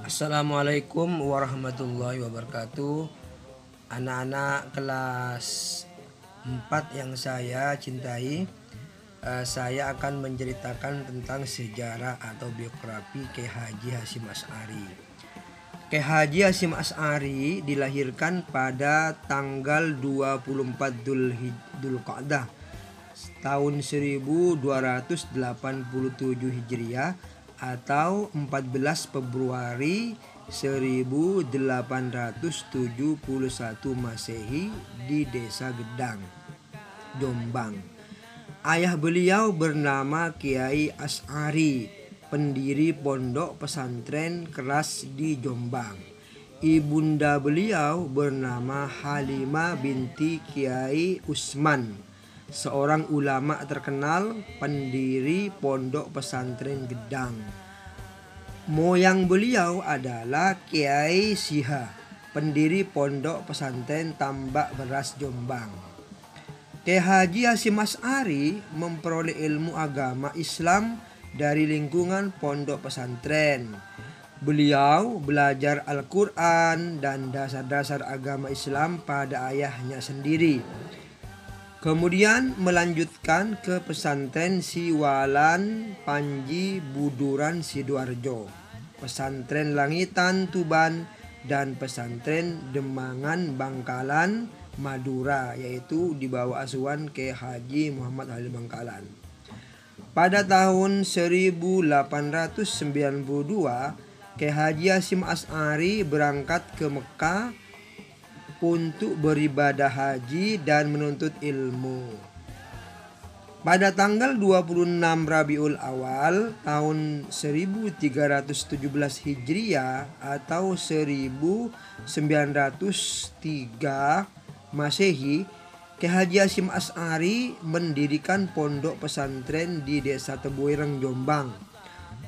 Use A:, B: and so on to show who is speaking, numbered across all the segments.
A: Assalamualaikum warahmatullahi wabarakatuh. Anak-anak kelas 4 yang saya cintai, saya akan menceritakan tentang sejarah atau biografi Kiai Haji Hasyim Asy'ari. Kiai Haji Hasyim Asy'ari dilahirkan pada tanggal 24 Dzulqa'dah tahun 1287 Hijriah atau 14 Februari 1871 Masehi di Desa Gedang, Jombang. Ayah beliau bernama Kiai Asy'ari, pendiri pondok pesantren keras di Jombang. Ibunda beliau bernama Halimah binti Kiai Usman, seorang ulama terkenal pendiri pondok pesantren Gedang. Moyang beliau adalah Kiai Siha, pendiri pondok pesantren Tambak Beras Jombang. Kiai Haji Hasyim Asy'ari memperoleh ilmu agama Islam dari lingkungan pondok pesantren. Beliau belajar Al-Quran dan dasar-dasar agama Islam pada ayahnya sendiri. Kemudian melanjutkan ke pesantren Siwalan Panji Buduran Sidoarjo, pesantren Langitan Tuban, dan pesantren Demangan Bangkalan Madura, yaitu di bawah asuhan Kiai Haji Muhammad Halil Bangkalan. Pada tahun 1892, Kiai Haji Hasyim Asy'ari berangkat ke Mekah untuk beribadah haji dan menuntut ilmu. Pada tanggal 26 Rabiul Awal tahun 1317 Hijriah atau 1903 Masehi, Kiai Haji Hasyim Asy'ari mendirikan pondok pesantren di Desa Tebuireng, Jombang.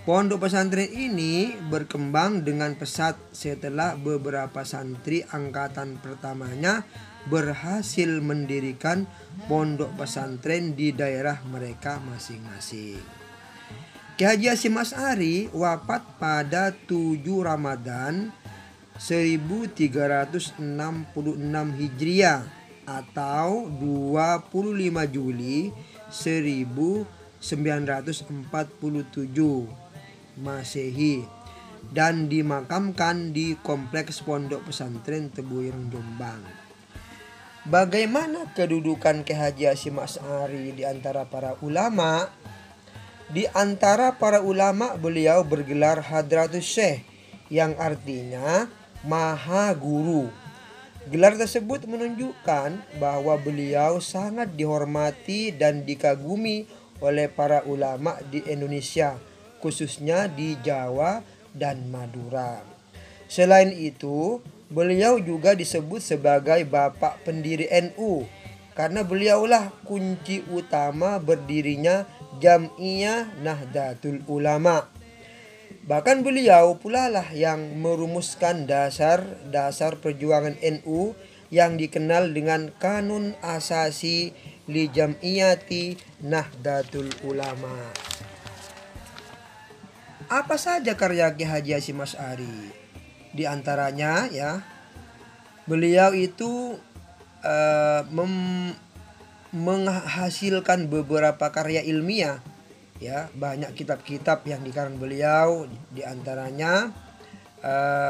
A: Pondok pesantren ini berkembang dengan pesat setelah beberapa santri angkatan pertamanya berhasil mendirikan pondok pesantren di daerah mereka masing-masing. Kiai Haji Hasyim Asy'ari wafat pada 7 Ramadan 1366 Hijriah atau 25 Juli 1947 Masehi dan dimakamkan di kompleks pondok pesantren Tebuireng, Jombang. Bagaimana kedudukan Kiai Haji Hasyim Asy'ari di antara para ulama? Di antara para ulama beliau bergelar Hadratus Syekh, yang artinya Maha Guru. Gelar tersebut menunjukkan bahwa beliau sangat dihormati dan dikagumi oleh para ulama di Indonesia, khususnya di Jawa dan Madura. Selain itu, beliau juga disebut sebagai Bapak Pendiri NU karena beliaulah kunci utama berdirinya Jam'iyah Nahdlatul Ulama. Bahkan beliau pula lah yang merumuskan dasar-dasar perjuangan NU yang dikenal dengan Kanun Asasi li Jam'iyati Nahdlatul Ulama. Apa saja karya Kiai Haji Hasyim Asy'ari? Di antaranya ya, beliau itu menghasilkan beberapa karya ilmiah, ya, banyak kitab-kitab yang dikarang beliau. Di antaranya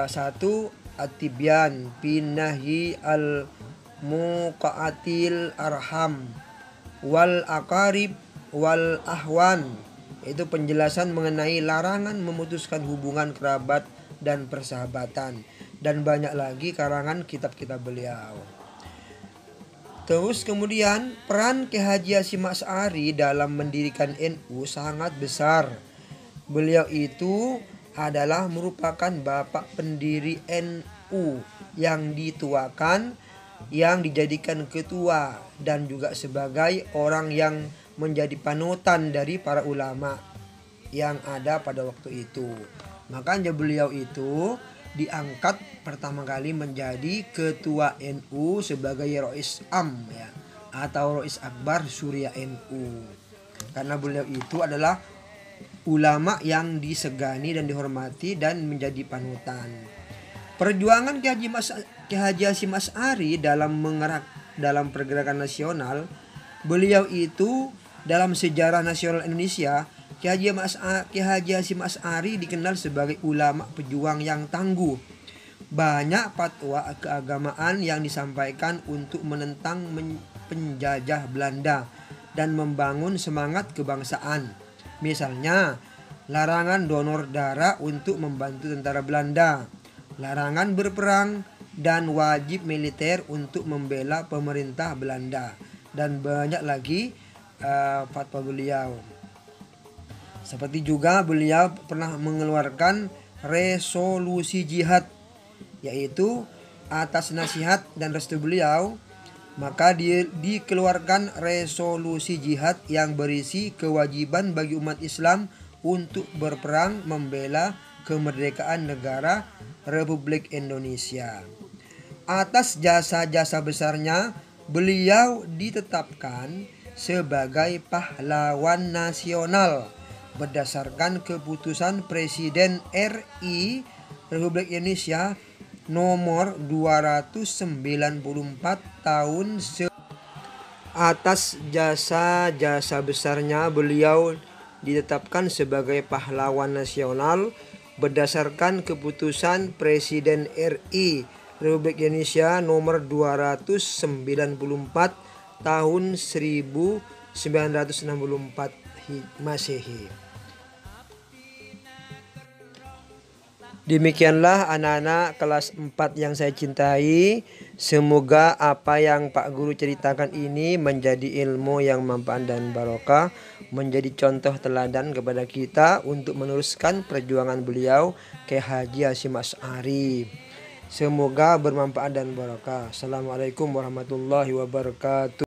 A: satu At-Tibyan fi Nahyi al-Muqatil Arham wal Aqarib wal Ahwan, itu penjelasan mengenai larangan memutuskan hubungan kerabat dan persahabatan, dan banyak lagi karangan kitab-kitab beliau. Terus kemudian peran Kiai Haji Hasyim Asy'ari dalam mendirikan NU sangat besar. Beliau itu adalah merupakan bapak pendiri NU yang dituakan, yang dijadikan ketua, dan juga sebagai orang yang menjadi panutan dari para ulama yang ada pada waktu itu. Makanya beliau itu diangkat pertama kali menjadi ketua NU sebagai Rois Am, ya, atau Rois Akbar Surya NU. Karena beliau itu adalah ulama yang disegani dan dihormati dan menjadi panutan. Perjuangan Ki Haji Hasyim Asy'ari dalam pergerakan nasional, beliau itu dalam sejarah nasional Indonesia, Ki Haji Hasyim Asy'ari dikenal sebagai ulama pejuang yang tangguh. Banyak fatwa keagamaan yang disampaikan untuk menentang penjajah Belanda dan membangun semangat kebangsaan. Misalnya, larangan donor darah untuk membantu tentara Belanda, larangan berperang, dan wajib militer untuk membela pemerintah Belanda, dan banyak lagi fatwa beliau. Seperti juga beliau pernah mengeluarkan resolusi jihad, yaitu atas nasihat dan restu beliau, maka dikeluarkan resolusi jihad yang berisi kewajiban bagi umat Islam untuk berperang membela kemerdekaan negara Republik Indonesia. Atas jasa-jasa besarnya, beliau ditetapkan sebagai pahlawan nasional berdasarkan keputusan Presiden RI Republik Indonesia nomor 294 tahun. Atas jasa-jasa besarnya, beliau ditetapkan sebagai pahlawan nasional berdasarkan keputusan Presiden RI Republik Indonesia nomor 294 tahun 1964 Masehi. Demikianlah anak-anak kelas 4 yang saya cintai. Semoga apa yang Pak Guru ceritakan ini menjadi ilmu yang manfaat dan barokah, menjadi contoh teladan kepada kita untuk meneruskan perjuangan beliau Ki Haji Hasyim Asy'ari. Semoga bermanfaat dan barokah. Assalamualaikum warahmatullahi wabarakatuh.